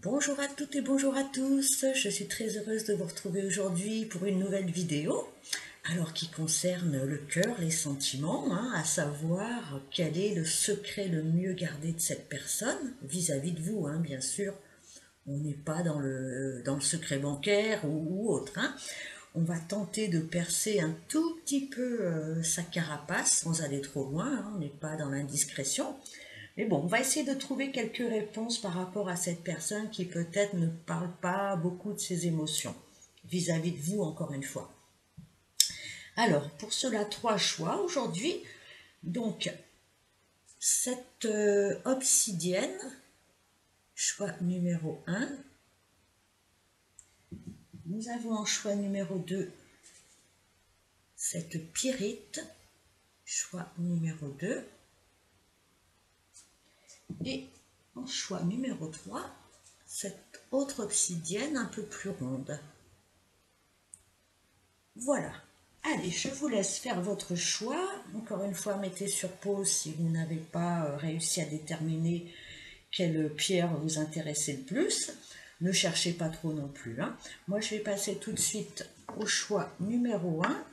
Bonjour à toutes et bonjour à tous, je suis très heureuse de vous retrouver aujourd'hui pour une nouvelle vidéo, alors qui concerne le cœur, les sentiments, à savoir quel est le secret le mieux gardé de cette personne, vis-à-vis de vous, bien sûr, on n'est pas dans le secret bancaire ou autre. On va tenter de percer un tout petit peu sa carapace sans aller trop loin, on n'est pas dans l'indiscrétion. Mais bon, on va essayer de trouver quelques réponses par rapport à cette personne qui peut-être ne parle pas beaucoup de ses émotions, vis-à-vis de vous encore une fois. Alors, pour cela, 3 choix aujourd'hui. Donc, cette obsidienne, choix numéro 1. Nous avons en choix numéro 2 cette pyrite, choix numéro 2. Et en choix numéro 3, cette autre obsidienne un peu plus ronde. Voilà. Allez, je vous laisse faire votre choix. Encore une fois, mettez sur pause si vous n'avez pas réussi à déterminer quelle pierre vous intéressait le plus. Ne cherchez pas trop non plus. Moi, je vais passer tout de suite au choix numéro 1,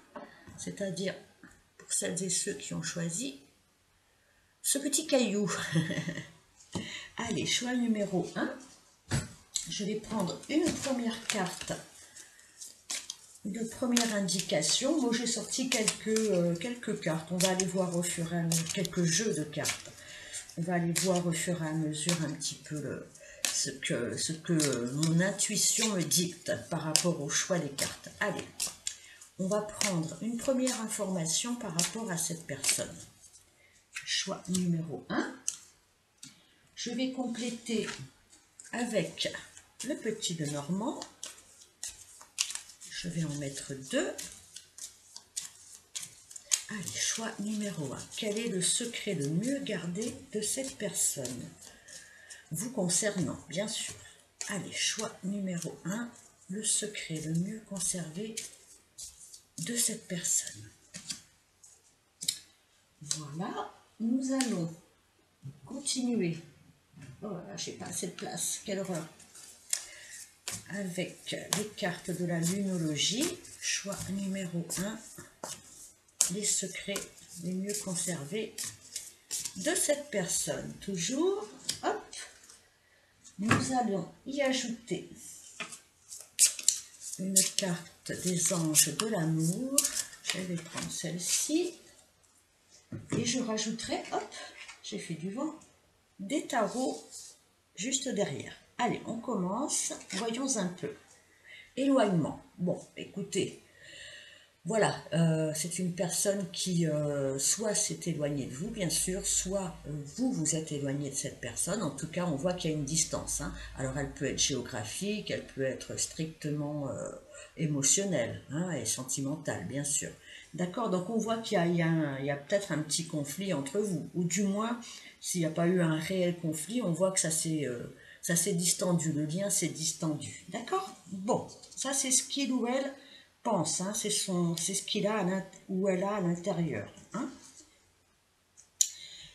c'est-à-dire pour celles et ceux qui ont choisi ce petit caillou. Allez, choix numéro 1. Je vais prendre une première carte, une première indication. Moi, j'ai sorti quelques cartes. On va aller voir au fur et à mesure, quelques jeux de cartes. On va aller voir au fur et à mesure un petit peu ce que mon intuition me dicte par rapport au choix des cartes. Allez, on va prendre une première information par rapport à cette personne. Choix numéro 1. Je vais compléter avec le petit de Normand. Je vais en mettre 2. Allez, choix numéro 1. Quel est le secret le mieux gardé de cette personne? Vous concernant, bien sûr. Allez, choix numéro 1. Le secret le mieux conservé de cette personne. Voilà, nous allons continuer. Oh là, j'ai pas assez de place, quelle horreur. Avec les cartes de la lunologie, choix numéro 1, les secrets les mieux conservés de cette personne. Toujours, hop, nous allons y ajouter une carte des anges de l'amour. Je vais prendre celle-ci et je rajouterai, hop, j'ai fait du vent, des tarots juste derrière. Allez, on commence, voyons un peu. Éloignement. Bon, écoutez, voilà, c'est une personne qui soit s'est éloignée de vous, bien sûr, soit vous vous êtes éloigné de cette personne. En tout cas, on voit qu'il y a une distance. Alors, elle peut être géographique, elle peut être strictement émotionnelle et sentimentale, bien sûr. D'accord, donc on voit qu'il y a peut-être un petit conflit entre vous, ou du moins, s'il n'y a pas eu un réel conflit, on voit que ça s'est distendu, le lien s'est distendu. D'accord? Bon, ça c'est ce qu'il ou elle pense, c'est ce qu'il a ou elle a à l'intérieur.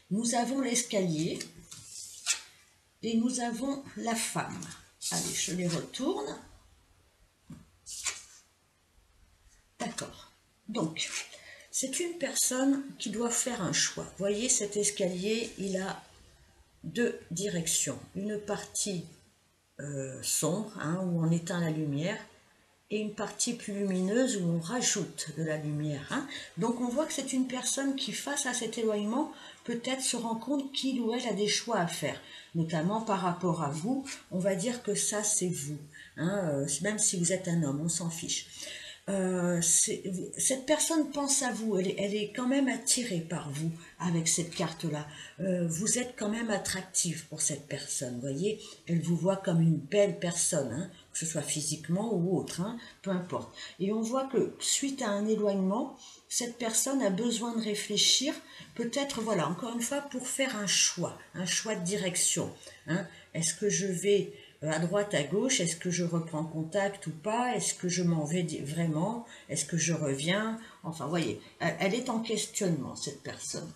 Nous avons l'escalier et nous avons la femme. Allez, je les retourne. D'accord. Donc, c'est une personne qui doit faire un choix. Vous voyez, cet escalier, il a 2 directions. Une partie sombre, où on éteint la lumière, et une partie plus lumineuse où on rajoute de la lumière. Donc on voit que c'est une personne qui, face à cet éloignement, peut-être se rend compte qu'il ou elle a des choix à faire, notamment par rapport à vous. On va dire que ça, c'est vous. Même si vous êtes un homme, on s'en fiche. Cette personne pense à vous, elle est quand même attirée par vous avec cette carte-là. Vous êtes quand même attractif pour cette personne, voyez. Elle vous voit comme une belle personne, que ce soit physiquement ou autre, peu importe. Et on voit que suite à un éloignement, cette personne a besoin de réfléchir, peut-être, voilà, encore une fois, pour faire un choix de direction. Est-ce que je vais à droite, à gauche, est-ce que je reprends contact ou pas? Est-ce que je m'en vais vraiment? Est-ce que je reviens? Enfin, voyez, elle est en questionnement, cette personne.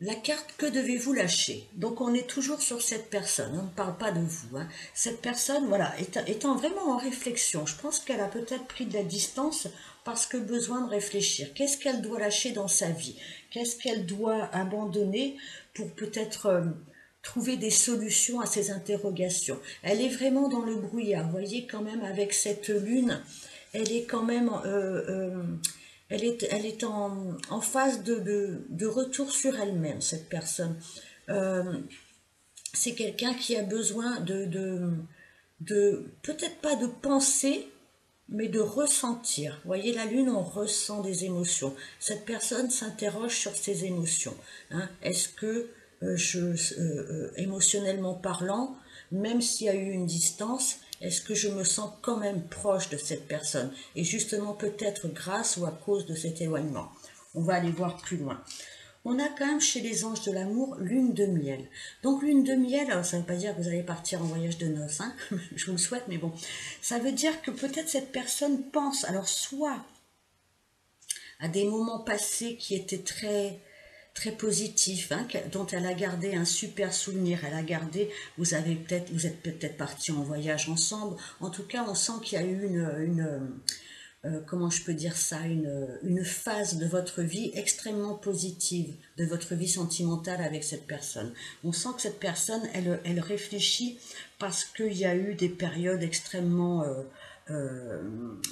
La carte, que devez-vous lâcher? Donc on est toujours sur cette personne, on ne parle pas de vous. Hein. Cette personne, voilà, étant vraiment en réflexion, je pense qu'elle a peut-être pris de la distance parce que besoin de réfléchir. Qu'est-ce qu'elle doit lâcher dans sa vie? Qu'est-ce qu'elle doit abandonner pour peut-être trouver des solutions à ces interrogations? Elle est vraiment dans le brouillard, vous voyez quand même avec cette lune, elle est quand même... elle est en phase de retour sur elle-même, cette personne. Euh, c'est quelqu'un qui a besoin de peut-être pas de penser, mais de ressentir. Vous voyez, la lune, on ressent des émotions. Cette personne s'interroge sur ses émotions. Hein. Est-ce que, émotionnellement parlant, même s'il y a eu une distance, est-ce que je me sens quand même proche de cette personne? Et justement, peut-être grâce ou à cause de cet éloignement. On va aller voir plus loin. On a quand même chez les anges de l'amour lune de miel. Donc lune de miel, alors ça ne veut pas dire que vous allez partir en voyage de noces, hein, je vous le souhaite, mais bon, ça veut dire que peut-être cette personne pense, alors soit à des moments passés qui étaient très positifs, hein, dont elle a gardé un super souvenir, elle a gardé, vous êtes peut-être partis en voyage ensemble, en tout cas on sent qu'il y a eu comment je peux dire ça, une phase de votre vie extrêmement positive, de votre vie sentimentale avec cette personne. On sent que cette personne, elle réfléchit parce qu'il y a eu des périodes extrêmement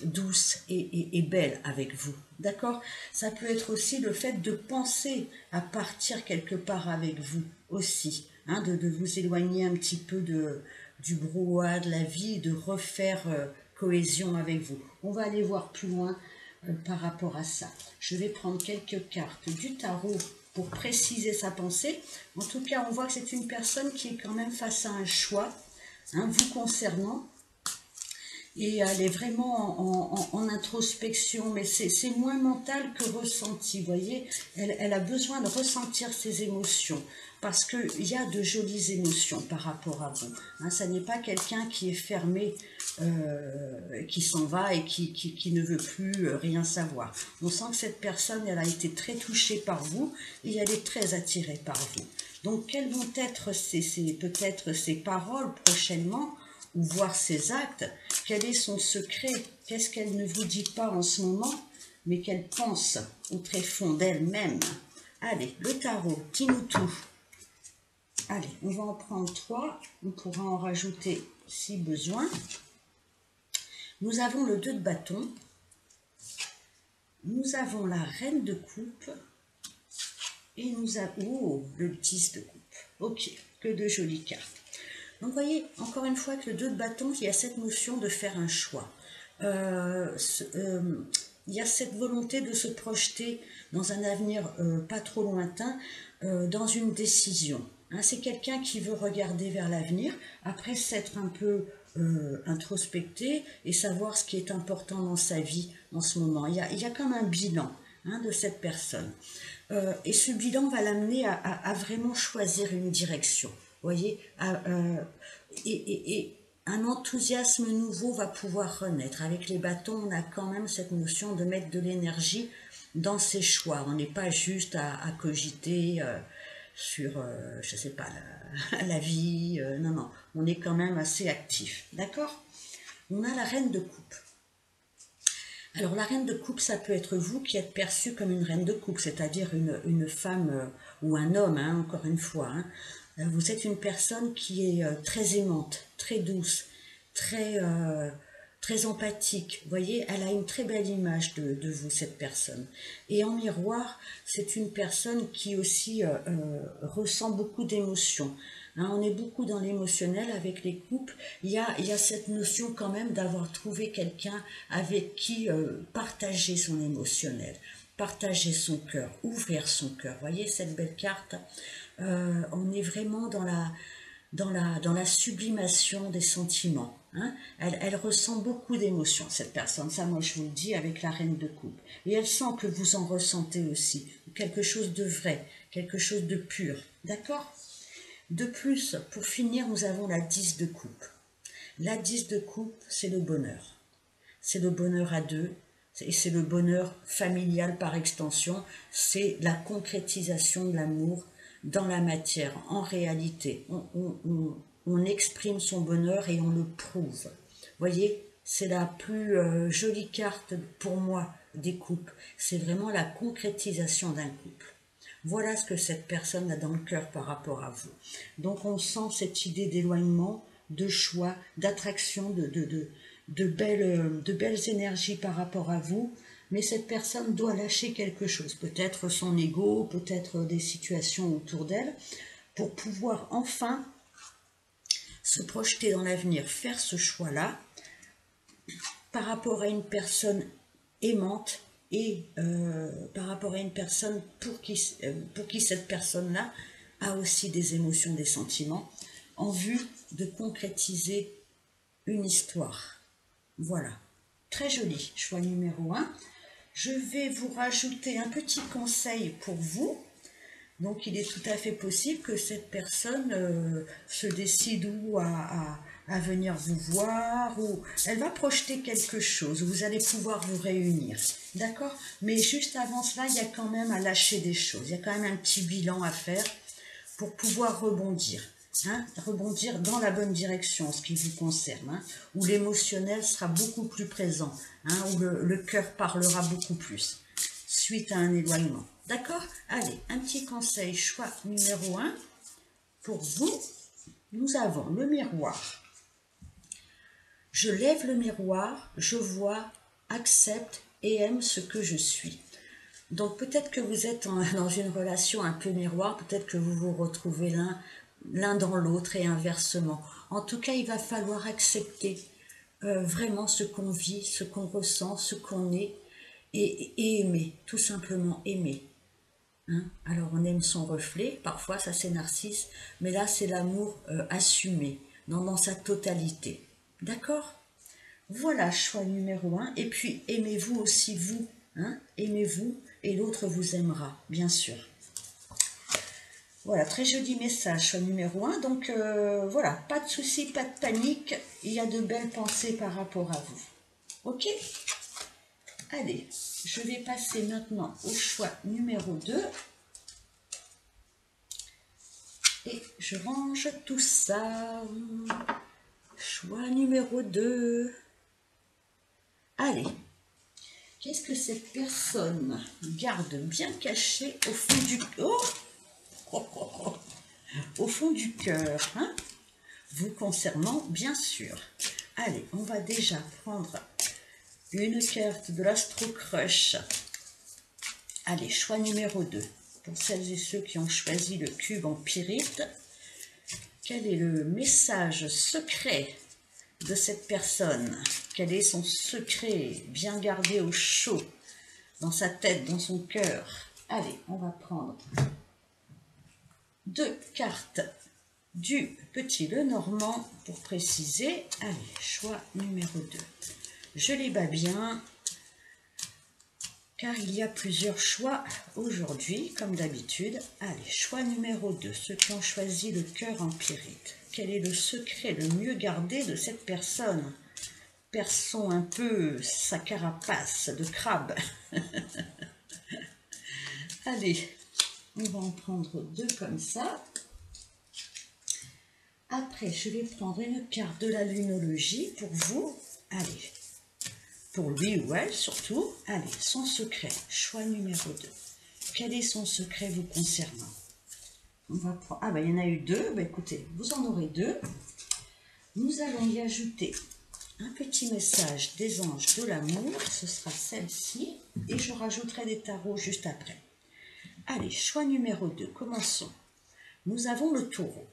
douces et belles avec vous. D'accord? Ça peut être aussi le fait de penser à partir quelque part avec vous aussi, hein, de vous éloigner un petit peu du brouhaha de la vie, de refaire cohésion avec vous. On va aller voir plus loin par rapport à ça. Je vais prendre quelques cartes du tarot pour préciser sa pensée. En tout cas, on voit que c'est une personne qui est quand même face à un choix, hein, vous concernant. Et elle est vraiment en introspection, mais c'est moins mental que ressenti, vous voyez. Elle a besoin de ressentir ses émotions, parce qu'il y a de jolies émotions par rapport à vous. Hein, ça n'est pas quelqu'un qui est fermé, qui s'en va et qui ne veut plus rien savoir. On sent que cette personne, elle a été très touchée par vous et elle est très attirée par vous. Donc, quelles vont être peut-être ses paroles prochainement, ou voir ses actes? Quel est son secret? Qu'est-ce qu'elle ne vous dit pas en ce moment, mais qu'elle pense au tréfonds d'elle-même? Allez, le tarot, dis-nous tout. Allez, on va en prendre 3. On pourra en rajouter si besoin. Nous avons le 2 de bâton. Nous avons la reine de coupe. Et nous avons le 10 de coupe. Ok, que de jolies cartes. Donc, vous voyez, encore une fois, que le 2 de bâton, il y a cette notion de faire un choix. Il y a cette volonté de se projeter dans un avenir pas trop lointain, dans une décision. Hein, c'est quelqu'un qui veut regarder vers l'avenir, après s'être un peu introspecté et savoir ce qui est important dans sa vie en ce moment. Il y a comme un bilan, hein, de cette personne. Et ce bilan va l'amener à vraiment choisir une direction. Vous voyez, et un enthousiasme nouveau va pouvoir renaître. Avec les bâtons, on a quand même cette notion de mettre de l'énergie dans ses choix. On n'est pas juste à cogiter sur, je ne sais pas, la vie. Non, non, on est quand même assez actif. D'accord? On a la reine de coupe. Alors la reine de coupe, ça peut être vous qui êtes perçue comme une reine de coupe, c'est-à-dire une femme ou un homme, hein, encore une fois. Hein. Vous êtes une personne qui est très aimante, très douce, très empathique. Vous voyez, elle a une très belle image de vous, cette personne. Et en miroir, c'est une personne qui aussi ressent beaucoup d'émotions. Hein, on est beaucoup dans l'émotionnel avec les couples. Il y a cette notion quand même d'avoir trouvé quelqu'un avec qui partager son émotionnel, partager son cœur, ouvrir son cœur. Vous voyez cette belle carte, on est vraiment dans la sublimation des sentiments. Hein. Elle ressent beaucoup d'émotions, cette personne. Ça, moi, je vous le dis avec la reine de coupe. Et elle sent que vous en ressentez aussi. Quelque chose de vrai, quelque chose de pur. D'accord ? De plus, pour finir, nous avons la 10 de coupe. La 10 de coupe, c'est le bonheur. C'est le bonheur à deux, et c'est le bonheur familial par extension. C'est la concrétisation de l'amour, dans la matière, en réalité. On exprime son bonheur et on le prouve. Voyez, c'est la plus jolie carte pour moi des couples. C'est vraiment la concrétisation d'un couple. Voilà ce que cette personne a dans le cœur par rapport à vous. Donc on sent cette idée d'éloignement, de choix, d'attraction, de belles énergies par rapport à vous. Mais cette personne doit lâcher quelque chose, peut-être son ego, peut-être des situations autour d'elle, pour pouvoir enfin se projeter dans l'avenir, faire ce choix-là par rapport à une personne aimante et par rapport à une personne pour qui cette personne-là a aussi des émotions, des sentiments, en vue de concrétiser une histoire. Voilà, très joli, choix numéro 1. Je vais vous rajouter un petit conseil pour vous. Donc il est tout à fait possible que cette personne se décide ou à venir vous voir, ou elle va projeter quelque chose, vous allez pouvoir vous réunir, d'accord? Mais juste avant cela, il y a quand même à lâcher des choses, il y a quand même un petit bilan à faire pour pouvoir rebondir, hein? Rebondir dans la bonne direction en ce qui vous concerne, hein? Où l'émotionnel sera beaucoup plus présent, hein? Où le cœur parlera beaucoup plus, suite à un éloignement. D'accord? Allez, un petit conseil, choix numéro 1. Pour vous, nous avons le miroir. Je lève le miroir, je vois, accepte et aime ce que je suis. Donc peut-être que vous êtes dans une relation un peu miroir, peut-être que vous vous retrouvez l'un dans l'autre et inversement. En tout cas, il va falloir accepter vraiment ce qu'on vit, ce qu'on ressent, ce qu'on est, et aimer, tout simplement aimer. Hein? Alors on aime son reflet, parfois ça c'est narcisse, mais là c'est l'amour assumé, dans sa totalité. D'accord? Voilà, choix numéro 1. Et puis aimez-vous aussi vous, hein? Aimez-vous et l'autre vous aimera, bien sûr. Voilà, très joli message, choix numéro 1. Donc voilà, pas de soucis, pas de panique, il y a de belles pensées par rapport à vous. Ok? Allez, je vais passer maintenant au choix numéro 2. Et je range tout ça. Choix numéro 2. Allez, qu'est-ce que cette personne garde bien caché au fond du... au fond du cœur, hein? Vous concernant, bien sûr. Allez, on va déjà prendre une carte de l'Astro Crush. Allez, choix numéro 2. Pour celles et ceux qui ont choisi le cube en pyrite, quel est le message secret de cette personne? Quel est son secret bien gardé au chaud dans sa tête, dans son cœur? Allez, on va prendre 2 cartes du petit Lenormand pour préciser. Allez, choix numéro 2. Je les bats bien, car il y a plusieurs choix aujourd'hui, comme d'habitude. Allez, choix numéro 2, ceux qui ont choisi le cœur en pyrite. Quel est le secret le mieux gardé de cette personne? Perçons un peu sa carapace de crabe. Allez, on va en prendre 2 comme ça. Après, je vais prendre une carte de la lunologie pour vous. Allez, pour lui ou elle surtout. Allez, son secret, choix numéro 2. Quel est son secret vous concernant? On va prendre... Ah, ben il y en a eu 2. Ben, écoutez, vous en aurez 2. Nous allons y ajouter un petit message des anges de l'amour. Ce sera celle-ci. Et je rajouterai des tarots juste après. Allez, choix numéro 2. Commençons. Nous avons le taureau.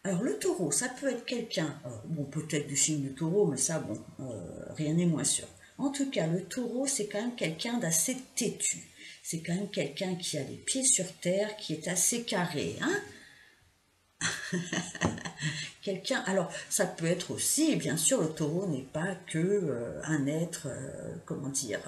Alors le taureau, ça peut être quelqu'un, bon peut-être du signe du taureau, mais ça bon, rien n'est moins sûr. En tout cas, le taureau, c'est quand même quelqu'un d'assez têtu. C'est quand même quelqu'un qui a les pieds sur terre, qui est assez carré, hein? Quelqu'un, alors ça peut être aussi, bien sûr, le taureau n'est pas que un être, comment dire,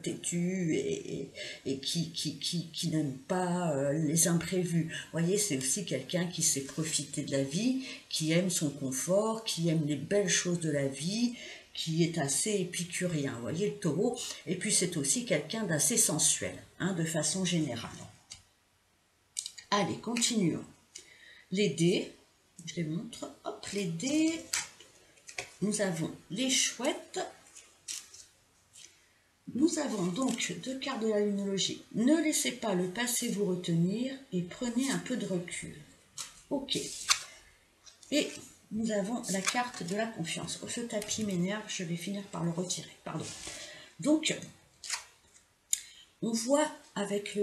têtu et qui n'aime pas les imprévus. Vous voyez, c'est aussi quelqu'un qui sait profiter de la vie, qui aime son confort, qui aime les belles choses de la vie, qui est assez épicurien. Vous voyez, le taureau. Et puis c'est aussi quelqu'un d'assez sensuel, hein, de façon générale. Allez, continuons. Les dés, je les montre. Hop, les dés. Nous avons les chouettes. Nous avons donc 2 cartes de la lunologie. Ne laissez pas le passé vous retenir et prenez un peu de recul. Ok. Et nous avons la carte de la confiance. Oh, ce tapis m'énerve, je vais finir par le retirer. Pardon. Donc, on voit avec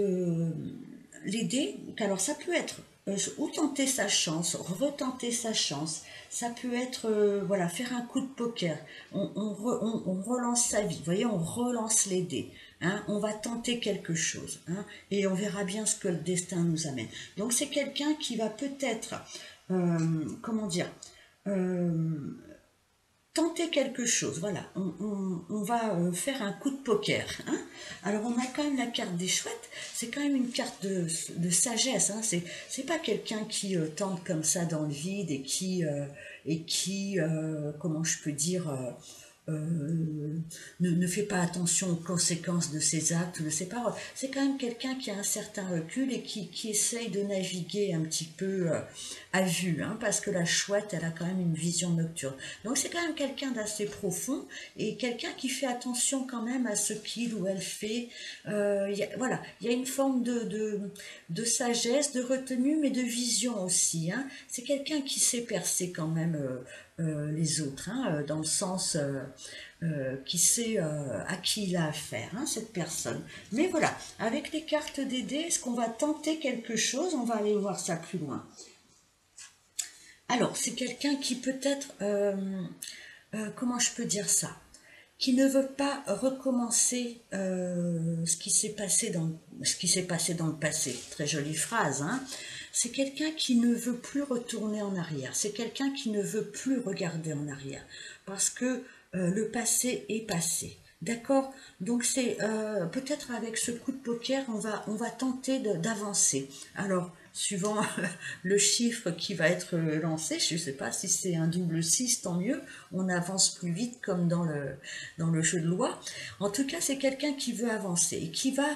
les dés, alors ça peut être ou tenter sa chance, retenter sa chance, ça peut être voilà, faire un coup de poker, on relance sa vie, vous voyez, on relance les dés, hein, on va tenter quelque chose, hein, et on verra bien ce que le destin nous amène. Donc c'est quelqu'un qui va peut-être, comment dire, tenter quelque chose, voilà, on va faire un coup de poker, hein. Alors on a quand même la carte des chouettes, c'est quand même une carte de sagesse, hein. C'est pas quelqu'un qui tente comme ça dans le vide et qui comment je peux dire, ne fait pas attention aux conséquences de ses actes ou de ses paroles. C'est quand même quelqu'un qui a un certain recul et qui essaye de naviguer un petit peu à vue, hein, parce que la chouette, elle a quand même une vision nocturne. Donc c'est quand même quelqu'un d'assez profond et quelqu'un qui fait attention quand même à ce qu'il ou elle fait. Voilà, il y a une forme de sagesse, de retenue, mais de vision aussi, hein. C'est quelqu'un qui sait percer quand même les autres, hein, dans le sens qui sait à qui il a affaire, hein, cette personne. Mais voilà, avec les cartes des dés, est-ce qu'on va tenter quelque chose? On va aller voir ça plus loin. Alors, c'est quelqu'un qui peut-être, comment je peux dire ça, qui ne veut pas recommencer ce qui s'est passé dans le passé. Très jolie phrase, hein. C'est quelqu'un qui ne veut plus retourner en arrière. C'est quelqu'un qui ne veut plus regarder en arrière. Parce que le passé est passé. D'accord? Donc c'est peut-être avec ce coup de poker, on va tenter d'avancer. Alors, suivant le chiffre qui va être lancé, je ne sais pas si c'est un double 6, tant mieux, on avance plus vite comme dans le jeu de loi. En tout cas, c'est quelqu'un qui veut avancer et qui va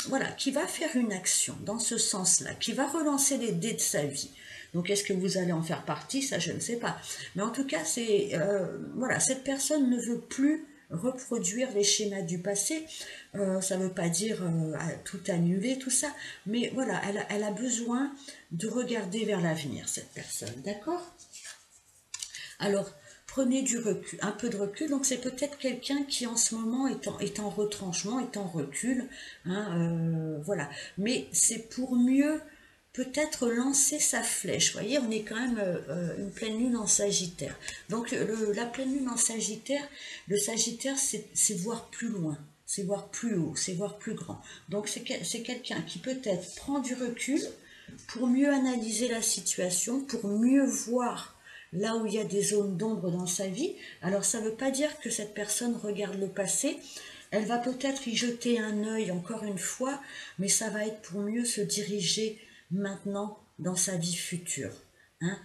voilà, qui va faire une action dans ce sens-là, qui va relancer les dés de sa vie. Donc, est-ce que vous allez en faire partie? Ça, je ne sais pas. Mais en tout cas, c'est voilà, cette personne ne veut plus reproduire les schémas du passé. Ça ne veut pas dire tout annuler, tout ça. Mais voilà, elle a besoin de regarder vers l'avenir, cette personne. D'accord? Alors, prenez du recul, un peu de recul. Donc, c'est peut-être quelqu'un qui, en ce moment, est en retranchement, est en recul. Hein, voilà. Mais c'est pour mieux, peut-être, lancer sa flèche. Vous voyez, on est quand même une pleine lune en Sagittaire. Donc, la pleine lune en Sagittaire, le Sagittaire, c'est voir plus loin. C'est voir plus haut, c'est voir plus grand. Donc, c'est quelqu'un qui, peut-être, prend du recul pour mieux analyser la situation, pour mieux voir là où il y a des zones d'ombre dans sa vie. Alors ça ne veut pas dire que cette personne regarde le passé, elle va peut-être y jeter un œil encore une fois, mais ça va être pour mieux se diriger maintenant dans sa vie future. Hein,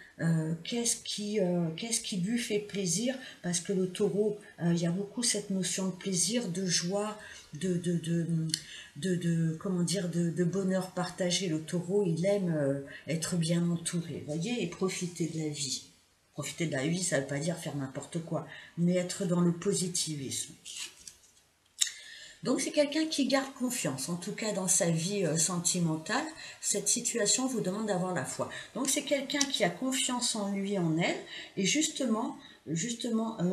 qu'est-ce qui lui fait plaisir? Parce que le taureau, il y a beaucoup cette notion de plaisir, de joie, comment dire, de bonheur partagé. Le taureau, il aime être bien entouré, voyez, et profiter de la vie. Profiter de la vie, ça ne veut pas dire faire n'importe quoi, mais être dans le positivisme. Donc c'est quelqu'un qui garde confiance, en tout cas dans sa vie sentimentale. Cette situation vous demande d'avoir la foi. Donc c'est quelqu'un qui a confiance en lui, en elle, et justement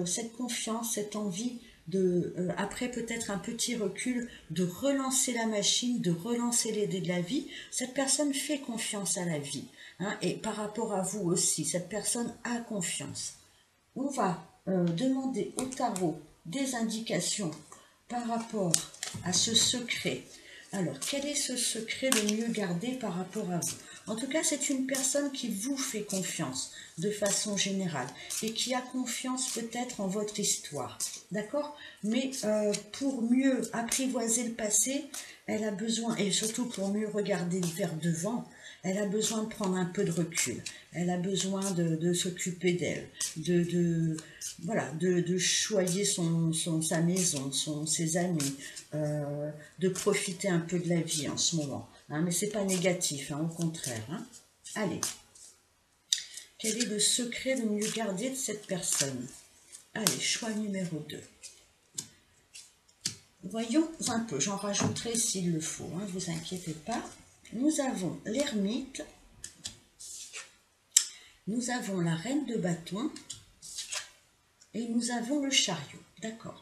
cette confiance, cette envie de, après peut-être un petit recul, de relancer la machine, de relancer les dés de la vie. Cette personne fait confiance à la vie. Hein, et par rapport à vous aussi, cette personne a confiance. On va demander au tarot des indications par rapport à ce secret. Alors, quel est ce secret le mieux gardé par rapport à vous? En tout cas, c'est une personne qui vous fait confiance de façon générale et qui a confiance peut-être en votre histoire. D'accord? Mais pour mieux apprivoiser le passé, elle a besoin, et surtout pour mieux regarder vers devant, elle a besoin de prendre un peu de recul. Elle a besoin de s'occuper d'elle, voilà, de choyer sa maison, ses amis, de profiter un peu de la vie en ce moment. hein, mais c'est pas négatif, hein, au contraire. Hein. Allez. Quel est le secret le mieux gardé de cette personne? Allez, choix numéro 2. Voyons un peu, j'en rajouterai s'il le faut, ne vous inquiétez pas. Nous avons l'ermite, nous avons la reine de bâton et nous avons le chariot, d'accord.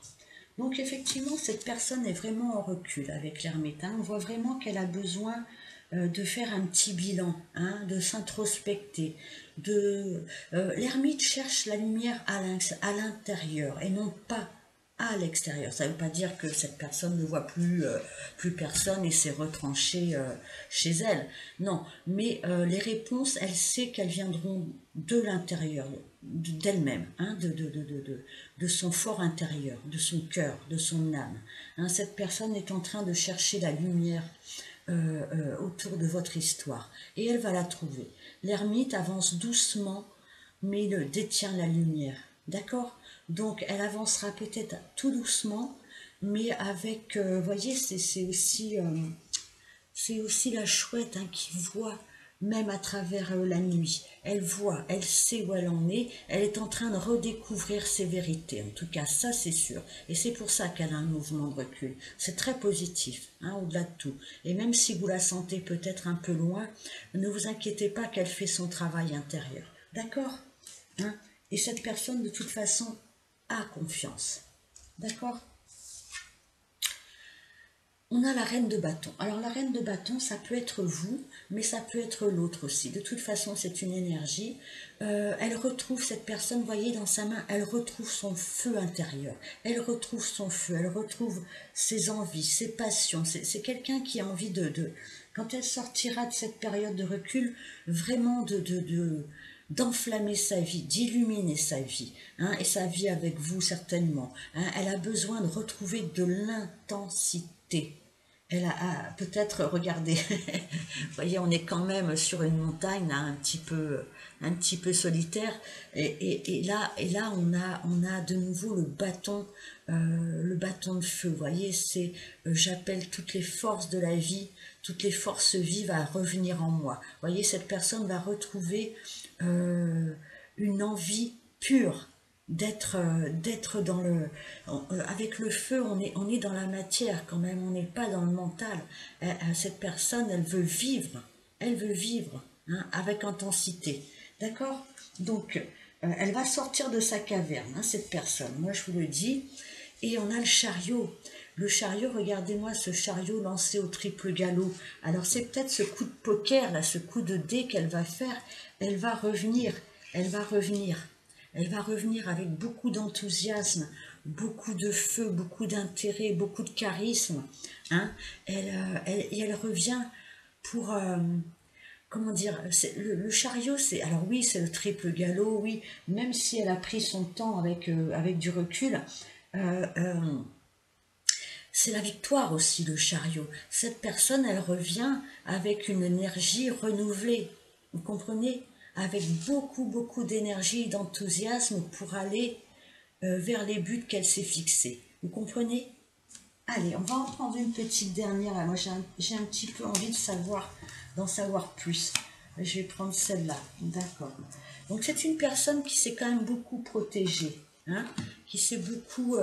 Donc effectivement, cette personne est vraiment en recul avec l'ermite. Hein. On voit vraiment qu'elle a besoin de faire un petit bilan, hein, de s'introspecter. L'ermite cherche la lumière à l'intérieur et non pas à l'extérieur. Ça ne veut pas dire que cette personne ne voit plus personne et s'est retranchée chez elle. Non, mais les réponses, elle sait qu'elles viendront de l'intérieur, d'elle-même, hein, de son fort intérieur, de son cœur, de son âme. Hein, cette personne est en train de chercher la lumière autour de votre histoire et elle va la trouver. L'ermite avance doucement, mais il détient la lumière. D'accord? Donc, elle avancera peut-être tout doucement, mais avec, vous voyez, c'est aussi la chouette, hein, qui voit, même à travers la nuit. Elle voit, elle sait où elle en est, elle est en train de redécouvrir ses vérités. En tout cas, ça, c'est sûr. Et c'est pour ça qu'elle a un mouvement de recul. C'est très positif, hein, au-delà de tout. Et même si vous la sentez peut-être un peu loin, ne vous inquiétez pas qu'elle fait son travail intérieur. D'accord? Hein? Et cette personne, de toute façon, a confiance. D'accord? On a la reine de bâton. Alors la reine de bâton, ça peut être vous, mais ça peut être l'autre aussi. De toute façon, c'est une énergie. Elle retrouve cette personne, vous voyez, dans sa main, elle retrouve son feu intérieur. Elle retrouve son feu, elle retrouve ses envies, ses passions. C'est quelqu'un qui a envie quand elle sortira de cette période de recul, vraiment d'enflammer sa vie, d'illuminer sa vie, hein, et sa vie avec vous certainement. Hein, elle a besoin de retrouver de l'intensité. Elle a peut-être, regardez, vous voyez, on est quand même sur une montagne là, un petit peu solitaire, et là on a de nouveau le bâton de feu. Vous voyez, c'est j'appelle toutes les forces de la vie, toutes les forces vives à revenir en moi. Vous voyez, cette personne va retrouver une envie pure d'être dans avec le feu, on est dans la matière quand même, on n'est pas dans le mental. Cette personne, elle veut vivre, hein, avec intensité, d'accord. Donc elle va sortir de sa caverne, hein, cette personne, moi je vous le dis. Et on a le chariot. Le chariot, regardez-moi ce chariot lancé au triple galop. Alors c'est peut-être ce coup de poker, là, ce coup de dé qu'elle va faire. Elle va revenir avec beaucoup d'enthousiasme, beaucoup de feu, beaucoup d'intérêt, beaucoup de charisme. Hein. Elle revient pour... comment dire, le chariot, alors oui, c'est le triple galop, oui, même si elle a pris son temps avec du recul, c'est la victoire aussi, le chariot. Cette personne, elle revient avec une énergie renouvelée, vous comprenez? Avec beaucoup d'énergie et d'enthousiasme pour aller vers les buts qu'elle s'est fixés. Vous comprenez? Allez, on va en prendre une petite dernière. Moi, j'ai un petit peu envie d'en savoir plus. Je vais prendre celle-là. D'accord. Donc, c'est une personne qui s'est quand même beaucoup protégée. Hein, qui s'est beaucoup...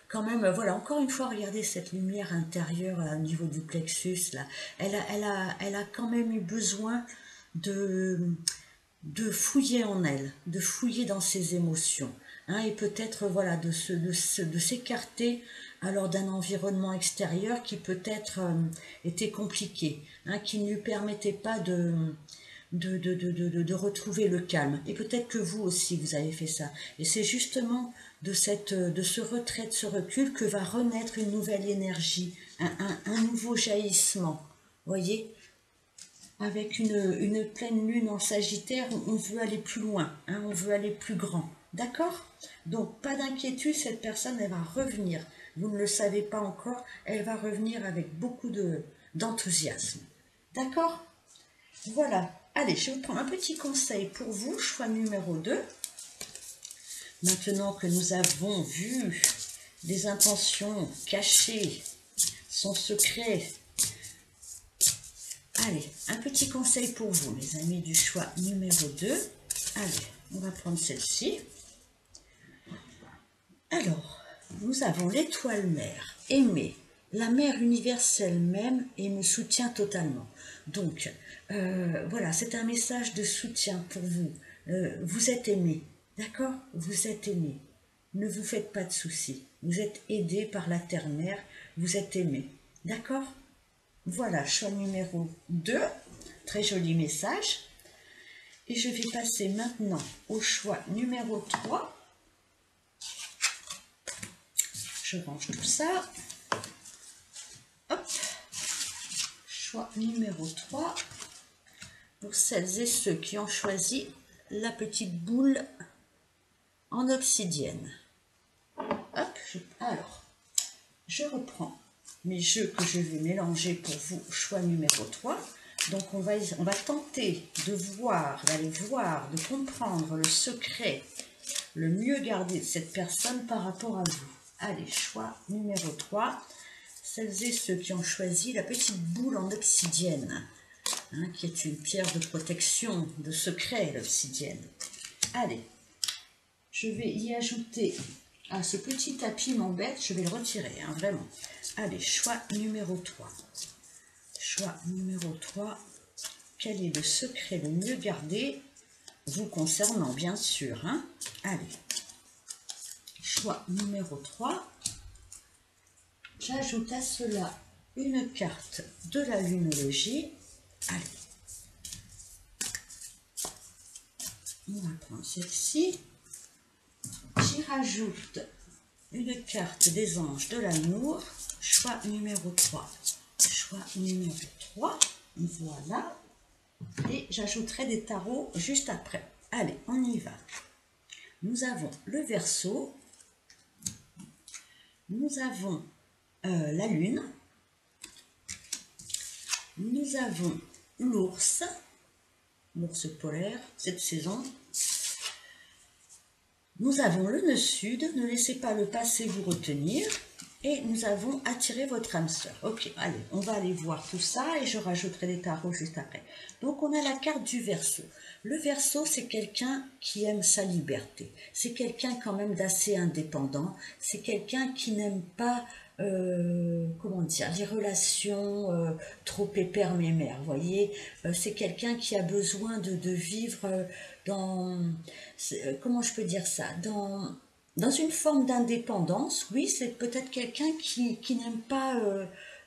quand même, voilà, encore une fois, regardez cette lumière intérieure au niveau du plexus. Là. Elle a quand même eu besoin de fouiller en elle, de fouiller dans ses émotions, hein, et peut-être voilà de s'écarter alors d'un environnement extérieur qui peut-être était compliqué, hein, qui ne lui permettait pas de retrouver le calme. Et peut-être que vous aussi vous avez fait ça. Et c'est justement de ce retrait, de ce recul que va renaître une nouvelle énergie, un nouveau jaillissement. Voyez, avec une pleine lune en Sagittaire, on veut aller plus loin, hein, on veut aller plus grand. D'accord? Donc, pas d'inquiétude, cette personne, elle va revenir. Vous ne le savez pas encore, elle va revenir avec beaucoup d'enthousiasme. D'accord? Voilà. Allez, je vais prendre un petit conseil pour vous, choix numéro 2. Maintenant que nous avons vu des intentions cachées, son secret, Allez, un petit conseil pour vous, les amis du choix numéro 2. Allez, on va prendre celle-ci. Alors, nous avons l'étoile mère, aimer. La mère universelle m'aime et me soutient totalement. Donc, voilà, c'est un message de soutien pour vous. Vous êtes aimé, d'accord? Vous êtes aimé. Ne vous faites pas de soucis. Vous êtes aidé par la terre-mère, vous êtes aimé, d'accord? Voilà, choix numéro 2, très joli message. Et je vais passer maintenant au choix numéro 3. Je range tout ça. Hop. Choix numéro 3. Pour celles et ceux qui ont choisi la petite boule en obsidienne. Hop. Alors, je reprends mes jeux que je vais mélanger pour vous, choix numéro 3. Donc on va tenter de voir, d'aller voir, de comprendre le secret le mieux gardé de cette personne par rapport à vous. Allez, choix numéro 3. Celles et ceux qui ont choisi la petite boule en obsidienne, hein, qui est une pierre de protection, de secret, l'obsidienne. Allez, je vais y ajouter... Ah, ce petit tapis m'embête, je vais le retirer, hein, vraiment. Allez, choix numéro 3. Choix numéro 3. Quel est le secret le mieux gardé, vous concernant, bien sûr, hein? Allez. Choix numéro 3. J'ajoute à cela une carte de la lunologie. Allez. On va prendre celle-ci. J'y rajoute une carte des anges de l'amour, choix numéro 3. Choix numéro 3, voilà. Et j'ajouterai des tarots juste après. Allez, on y va. Nous avons le Verseau, nous avons la Lune, nous avons l'ours, l'ours polaire, cette saison. Nous avons le nœud sud, ne laissez pas le passé vous retenir. Et nous avons attiré votre âme sœur. Ok, allez, on va aller voir tout ça et je rajouterai des tarots juste après. Donc on a la carte du Verseau. Le Verseau, c'est quelqu'un qui aime sa liberté. C'est quelqu'un quand même d'assez indépendant. C'est quelqu'un qui n'aime pas, comment dire, les relations trop pépère mémère. Vous voyez, c'est quelqu'un qui a besoin de vivre dans, comment je peux dire ça, dans une forme d'indépendance. Oui, c'est peut-être quelqu'un qui n'aime pas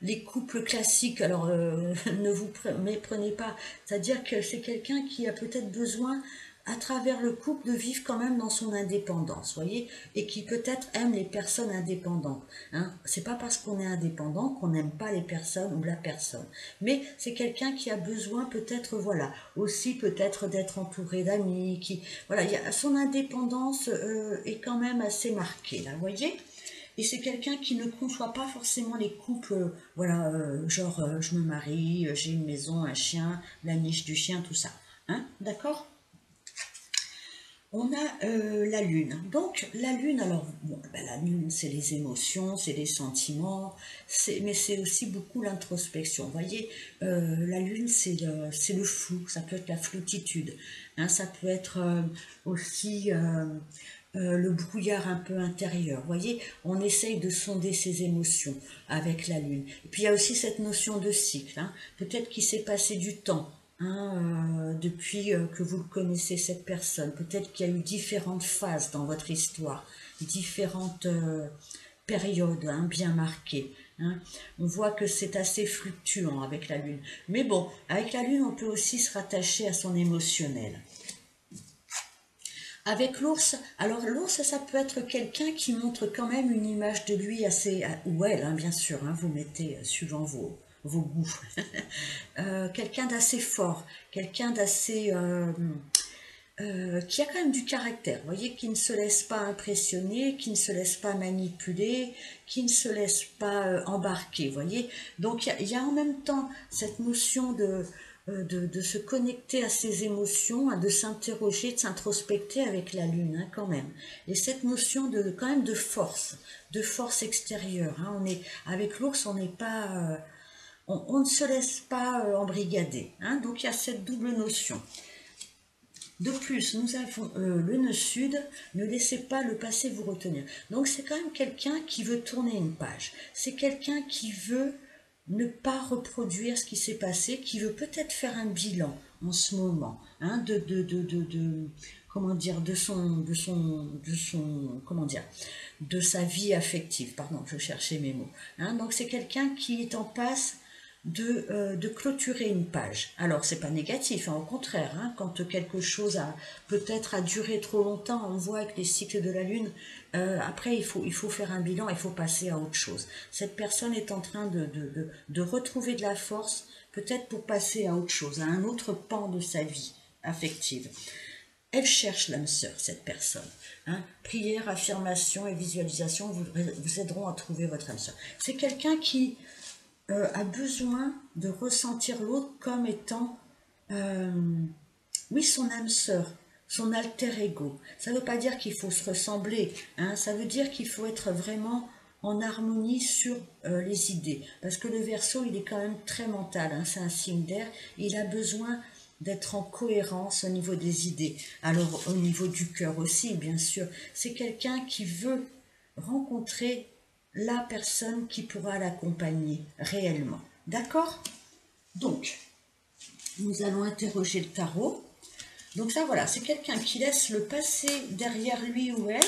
les couples classiques. Alors, ne vous méprenez pas. C'est-à-dire que c'est quelqu'un qui a peut-être besoin, à travers le couple, de vivre quand même dans son indépendance, voyez, et qui peut-être aime les personnes indépendantes. Hein. C'est pas parce qu'on est indépendant qu'on n'aime pas les personnes ou la personne. Mais c'est quelqu'un qui a besoin peut-être, voilà, aussi peut-être d'être entouré d'amis, qui, voilà, son indépendance est quand même assez marquée, là, vous voyez. Et c'est quelqu'un qui ne conçoit pas forcément les couples, voilà, genre je me marie, j'ai une maison, un chien, la niche du chien, tout ça. Hein, d'accord? On a la Lune. Donc, la Lune, alors, bon, ben, la Lune, c'est les émotions, c'est les sentiments, mais c'est aussi beaucoup l'introspection. Vous voyez, la Lune, c'est le flou, ça peut être la floutitude. Hein, ça peut être aussi le brouillard un peu intérieur. Vous voyez, on essaye de sonder ses émotions avec la Lune. Et puis, il y a aussi cette notion de cycle. Hein. Peut-être qu'il s'est passé du temps. Hein, depuis que vous le connaissez, cette personne. Peut-être qu'il y a eu différentes phases dans votre histoire, différentes périodes hein, bien marquées. Hein. On voit que c'est assez fluctuant avec la Lune. Mais bon, avec la Lune, on peut aussi se rattacher à son émotionnel. Avec l'ours, alors l'ours, ça peut être quelqu'un qui montre quand même une image de lui assez, ou elle, hein, bien sûr, hein, vous mettez suivant vos goûts. Quelqu'un d'assez fort, quelqu'un d'assez... qui a quand même du caractère, vous voyez, qui ne se laisse pas impressionner, qui ne se laisse pas manipuler, qui ne se laisse pas embarquer, vous voyez. Donc il y a en même temps cette notion de se connecter à ses émotions, hein, de s'interroger, de s'introspecter avec la Lune, hein, quand même. Et cette notion quand même de force extérieure. Hein, avec l'ours, on n'est pas... on ne se laisse pas embrigader. Hein, donc il y a cette double notion. De plus, nous avons le nœud sud, ne laissez pas le passé vous retenir. Donc c'est quand même quelqu'un qui veut tourner une page. C'est quelqu'un qui veut ne pas reproduire ce qui s'est passé, qui veut peut-être faire un bilan en ce moment, hein, comment dire, comment dire, de sa vie affective. Pardon, je cherchais mes mots. Hein. Donc c'est quelqu'un qui est en passe de clôturer une page. Alors, c'est pas négatif, hein, au contraire, hein, quand quelque chose a peut-être a duré trop longtemps, on voit avec les cycles de la Lune, après il faut faire un bilan, il faut passer à autre chose. Cette personne est en train de retrouver de la force, peut-être pour passer à autre chose, à un autre pan de sa vie affective. Elle cherche l'âme sœur, cette personne. Hein. Prière, affirmation et visualisation vous aideront à trouver votre âme sœur. C'est quelqu'un qui a besoin de ressentir l'autre comme étant, oui, son âme sœur, son alter ego. Ça ne veut pas dire qu'il faut se ressembler, hein, ça veut dire qu'il faut être vraiment en harmonie sur les idées. Parce que le Verseau, il est quand même très mental, hein, c'est un signe d'air, il a besoin d'être en cohérence au niveau des idées. Alors au niveau du cœur aussi, bien sûr. C'est quelqu'un qui veut rencontrer la personne qui pourra l'accompagner réellement. D'accord? Donc, nous allons interroger le tarot. Donc ça, voilà, c'est quelqu'un qui laisse le passé derrière lui ou elle,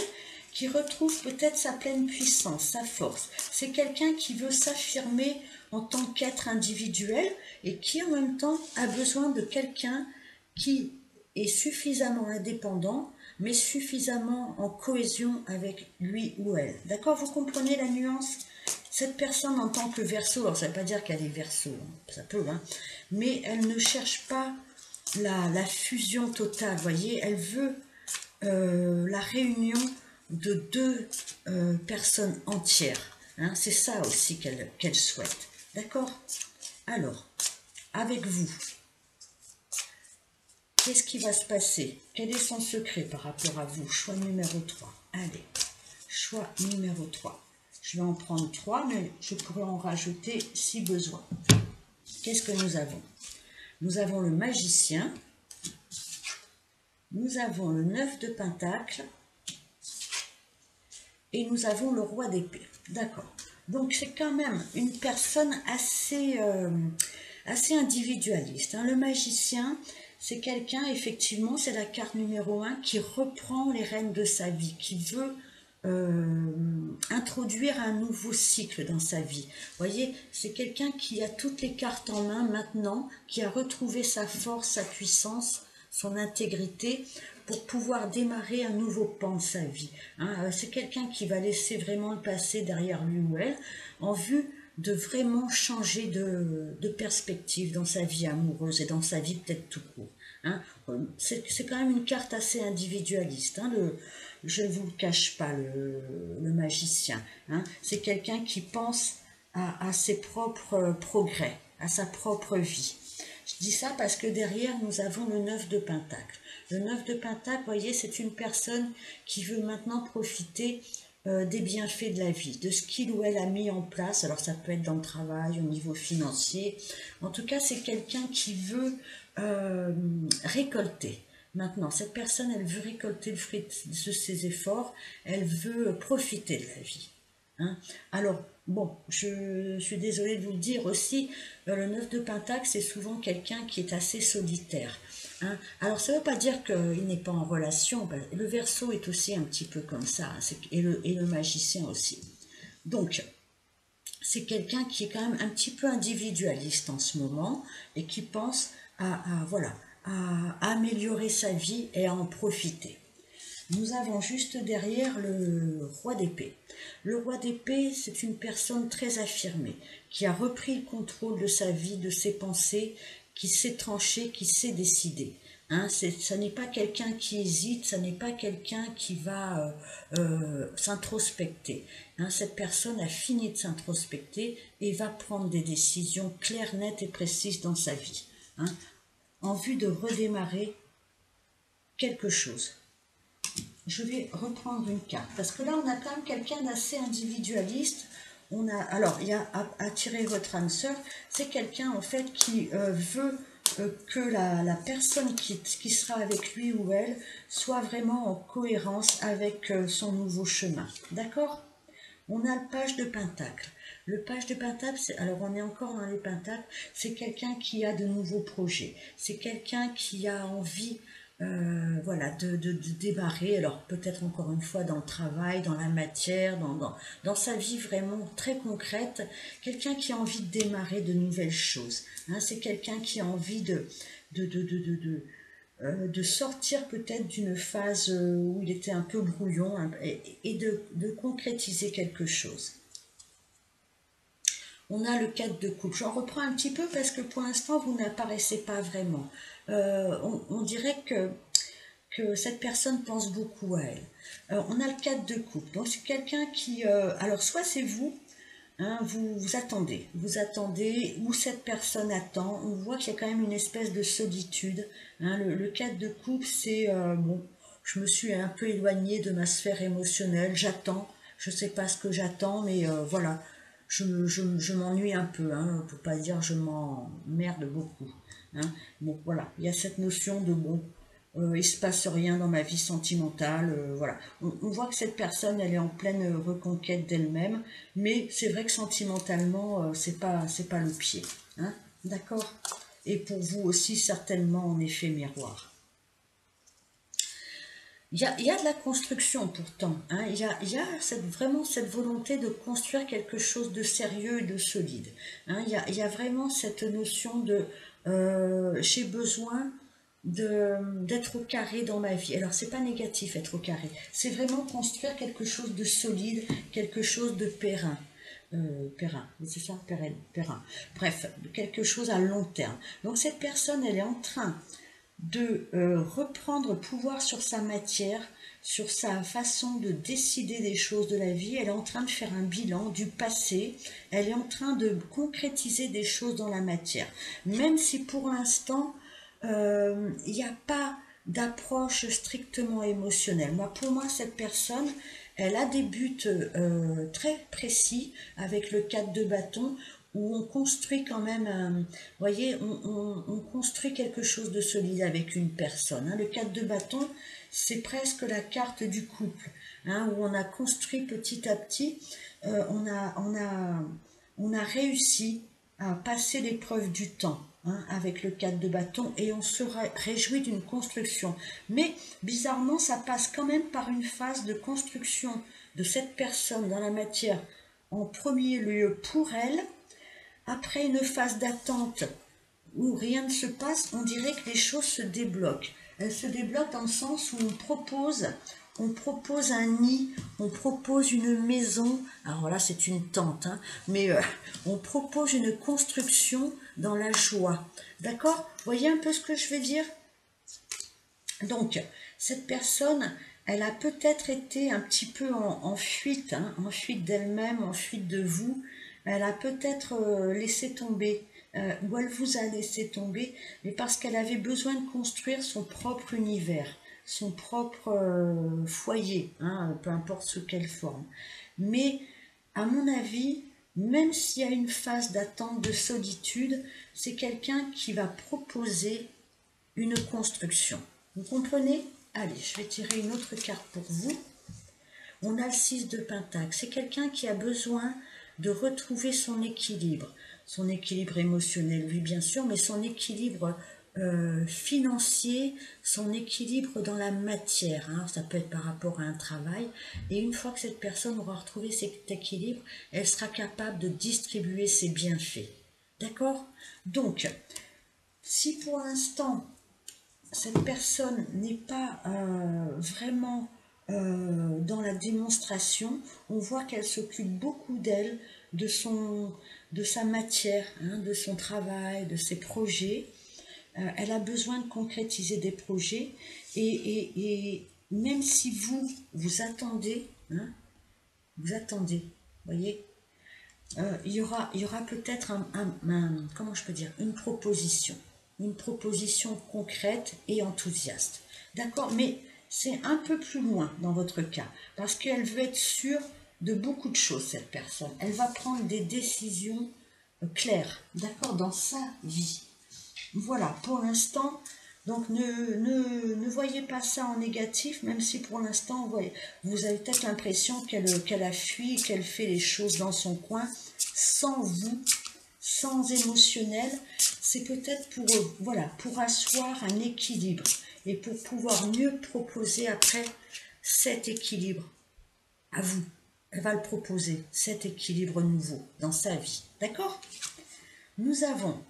qui retrouve peut-être sa pleine puissance, sa force. C'est quelqu'un qui veut s'affirmer en tant qu'être individuel et qui en même temps a besoin de quelqu'un qui est suffisamment indépendant, mais suffisamment en cohésion avec lui ou elle. D'accord? Vous comprenez la nuance? Cette personne en tant que Verseau, alors ça ne veut pas dire qu'elle est Verseau, hein, ça peut, hein, mais elle ne cherche pas la fusion totale, vous voyez, elle veut la réunion de deux personnes entières. Hein, c'est ça aussi qu'elle souhaite. D'accord? Alors, avec vous, qu'est-ce qui va se passer? Quel est son secret par rapport à vous? Choix numéro 3. Allez, choix numéro 3. Je vais en prendre 3, mais je pourrais en rajouter si besoin. Qu'est-ce que nous avons? Nous avons le magicien, nous avons le 9 de Pentacle et nous avons le roi d'épée. D'accord. Donc c'est quand même une personne assez individualiste. Hein. Le magicien, c'est quelqu'un, effectivement, c'est la carte numéro 1 qui reprend les rênes de sa vie, qui veut introduire un nouveau cycle dans sa vie. Vous voyez, c'est quelqu'un qui a toutes les cartes en main maintenant, qui a retrouvé sa force, sa puissance, son intégrité pour pouvoir démarrer un nouveau pan de sa vie. Hein. C'est quelqu'un qui va laisser vraiment le passé derrière lui ou elle en vue de vraiment changer de perspective dans sa vie amoureuse et dans sa vie peut-être tout court. Hein. C'est quand même une carte assez individualiste. Hein. Je ne vous le cache pas, le magicien. Hein. C'est quelqu'un qui pense à ses propres progrès, à sa propre vie. Je dis ça parce que derrière, nous avons le 9 de Pentacle. Le 9 de Pentacle, vous voyez, c'est une personne qui veut maintenant profiter des bienfaits de la vie, de ce qu'il ou elle a mis en place. Alors ça peut être dans le travail, au niveau financier. En tout cas, c'est quelqu'un qui veut récolter. Maintenant, cette personne, elle veut récolter le fruit de ses efforts, elle veut profiter de la vie. Hein. Alors, bon, je suis désolée de vous le dire aussi, le 9 de Pentacle, c'est souvent quelqu'un qui est assez solitaire. Hein. Alors, ça ne veut pas dire qu'il n'est pas en relation, le Verseau est aussi un petit peu comme ça, hein, et le magicien aussi. Donc, c'est quelqu'un qui est quand même un petit peu individualiste en ce moment, et qui pense voilà, à améliorer sa vie et à en profiter. Nous avons juste derrière le roi d'épée. Le roi d'épée, c'est une personne très affirmée, qui a repris le contrôle de sa vie, de ses pensées, qui sait trancher, qui sait décider. Hein, ça n'est pas quelqu'un qui hésite, ça n'est pas quelqu'un qui va s'introspecter. Hein, cette personne a fini de s'introspecter et va prendre des décisions claires, nettes et précises dans sa vie. Hein, en vue de redémarrer quelque chose. Je vais reprendre une carte, parce que là, on a quand même quelqu'un d'assez individualiste. Alors, il y a attirer votre âme sœur, c'est quelqu'un en fait qui veut que la personne qui sera avec lui ou elle soit vraiment en cohérence avec son nouveau chemin. D'accord? On a le page de Pentacle. Le page de Pentacle, alors on est encore dans les Pentacles, c'est quelqu'un qui a de nouveaux projets. C'est quelqu'un qui a envie voilà, de démarrer, alors peut-être encore une fois dans le travail, dans la matière, dans sa vie vraiment très concrète, quelqu'un qui a envie de démarrer de nouvelles choses. Hein, c'est quelqu'un qui a envie de sortir peut-être d'une phase où il était un peu brouillon et de concrétiser quelque chose. On a le 4 de coupe. J'en reprends un petit peu parce que pour l'instant, vous n'apparaissez pas vraiment. On dirait que cette personne pense beaucoup à elle. On a le 4 de coupe. Donc, c'est quelqu'un qui... alors, soit c'est vous, hein, vous attendez, ou cette personne attend. On voit qu'il y a quand même une espèce de solitude. Hein. Le 4 de coupe, c'est... bon, je me suis un peu éloignée de ma sphère émotionnelle. J'attends. Je ne sais pas ce que j'attends, mais voilà. Je m'ennuie un peu, hein, pour pas dire je m'emmerde beaucoup. Hein. Bon, voilà, il y a cette notion de bon, il se passe rien dans ma vie sentimentale, voilà. On voit que cette personne, elle est en pleine reconquête d'elle-même, mais c'est vrai que sentimentalement, c'est pas le pied, hein, d'accord? Et pour vous aussi, certainement, en effet miroir. Il y a de la construction pourtant, hein. Il y a vraiment cette volonté de construire quelque chose de sérieux et de solide. Hein. Il y a vraiment cette notion de j'ai besoin d'être au carré dans ma vie. Alors c'est pas négatif être au carré, c'est vraiment construire quelque chose de solide, quelque chose de périn. Périn, c'est ça, périn. Bref, quelque chose à long terme. Donc cette personne, elle est en train de reprendre pouvoir sur sa matière, sur sa façon de décider des choses de la vie. Elle est en train de faire un bilan du passé, elle est en train de concrétiser des choses dans la matière. Même si pour l'instant, il n'y a pas d'approche strictement émotionnelle. Pour moi, cette personne, elle a des buts très précis avec le 4 de bâton où on construit quand même, vous voyez, on construit quelque chose de solide avec une personne. Hein. Le 4 de bâton, c'est presque la carte du couple, hein, où on a construit petit à petit, on a réussi à passer l'épreuve du temps. Hein, avec le 4 de bâton, et on se réjouit d'une construction. Mais bizarrement, ça passe quand même par une phase de construction de cette personne dans la matière, en premier lieu pour elle. Après une phase d'attente où rien ne se passe, on dirait que les choses se débloquent. Elles se débloquent dans le sens où on propose un nid, on propose une maison. Alors là, c'est une tente, hein, mais on propose une construction dans la joie. D'accord? Voyez un peu ce que je veux dire? Donc, cette personne, elle a peut-être été un petit peu en fuite, hein, en fuite d'elle-même, en fuite de vous. Elle a peut-être laissé tomber, ou elle vous a laissé tomber, mais parce qu'elle avait besoin de construire son propre univers, son propre foyer, hein, peu importe sous quelle forme. Mais, à mon avis, même s'il y a une phase d'attente de solitude, c'est quelqu'un qui va proposer une construction. Vous comprenez? Allez, je vais tirer une autre carte pour vous. On a le 6 de Pentacle. C'est quelqu'un qui a besoin de retrouver son équilibre émotionnel, oui bien sûr, mais son équilibre financier, son équilibre dans la matière. Hein. Ça peut être par rapport à un travail. Et une fois que cette personne aura retrouvé cet équilibre, elle sera capable de distribuer ses bienfaits. D'accord? Donc, si pour l'instant, cette personne n'est pas vraiment dans la démonstration, on voit qu'elle s'occupe beaucoup d'elle, de sa matière, hein, de son travail, de ses projets. Elle a besoin de concrétiser des projets et même si vous attendez, hein, vous attendez, voyez, il y aura peut-être comment je peux dire, une proposition concrète et enthousiaste. D'accord? Mais c'est un peu plus loin dans votre cas, parce qu'elle veut être sûre de beaucoup de choses, cette personne. Elle va prendre des décisions claires, d'accord, dans sa vie. Voilà, pour l'instant, donc ne voyez pas ça en négatif, même si pour l'instant, vous avez peut-être l'impression qu'elle a fui, qu'elle fait les choses dans son coin, sans vous, sans émotionnel. C'est peut-être pour, voilà, pour asseoir un équilibre et pour pouvoir mieux proposer après cet équilibre à vous. Elle va le proposer, cet équilibre nouveau dans sa vie. D'accord? Nous avons...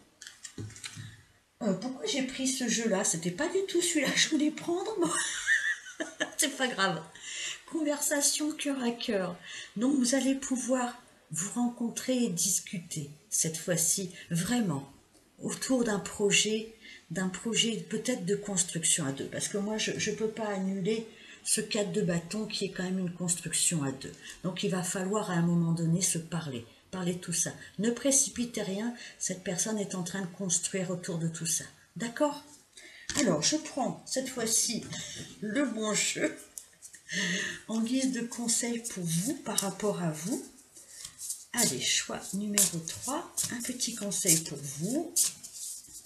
pourquoi j'ai pris ce jeu-là? C'était pas du tout celui-là que je voulais prendre. C'est pas grave. Conversation cœur à cœur. Donc vous allez pouvoir vous rencontrer et discuter, cette fois-ci, vraiment, autour d'un projet peut-être de construction à deux. Parce que moi, je ne peux pas annuler ce 4 de bâton qui est quand même une construction à deux. Donc il va falloir à un moment donné se parler de tout ça. Ne précipitez rien, cette personne est en train de construire autour de tout ça. D'accord? Alors, je prends cette fois-ci le bon jeu en guise de conseil pour vous, par rapport à vous. Allez, choix numéro 3, un petit conseil pour vous.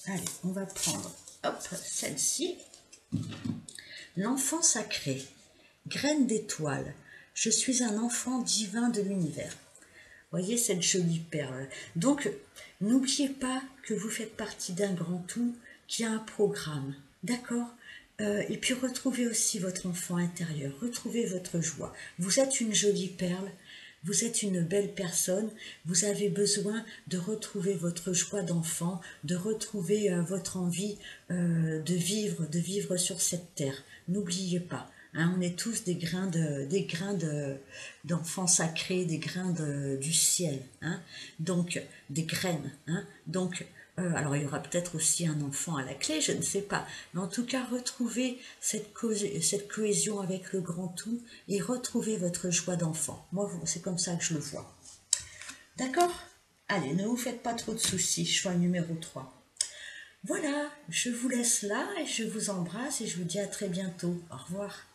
Allez, on va prendre, hop, celle-ci. L'enfant sacré, graine d'étoile, je suis un enfant divin de l'univers. Voyez cette jolie perle. Donc, n'oubliez pas que vous faites partie d'un grand tout qui a un programme, d'accord? Et puis retrouvez aussi votre enfant intérieur, retrouvez votre joie. Vous êtes une jolie perle, vous êtes une belle personne, vous avez besoin de retrouver votre joie d'enfant, de retrouver votre envie de vivre sur cette terre. N'oubliez pas. Hein, on est tous des grains d'enfants sacrés, des grains du ciel, hein, donc des graines. Hein, donc, alors il y aura peut-être aussi un enfant à la clé, je ne sais pas. Mais en tout cas, retrouvez cette cohésion avec le grand tout et retrouvez votre joie d'enfant. Moi, c'est comme ça que je le vois. D'accord? Allez, ne vous faites pas trop de soucis, choix numéro 3. Voilà, je vous laisse là et je vous embrasse et je vous dis à très bientôt. Au revoir.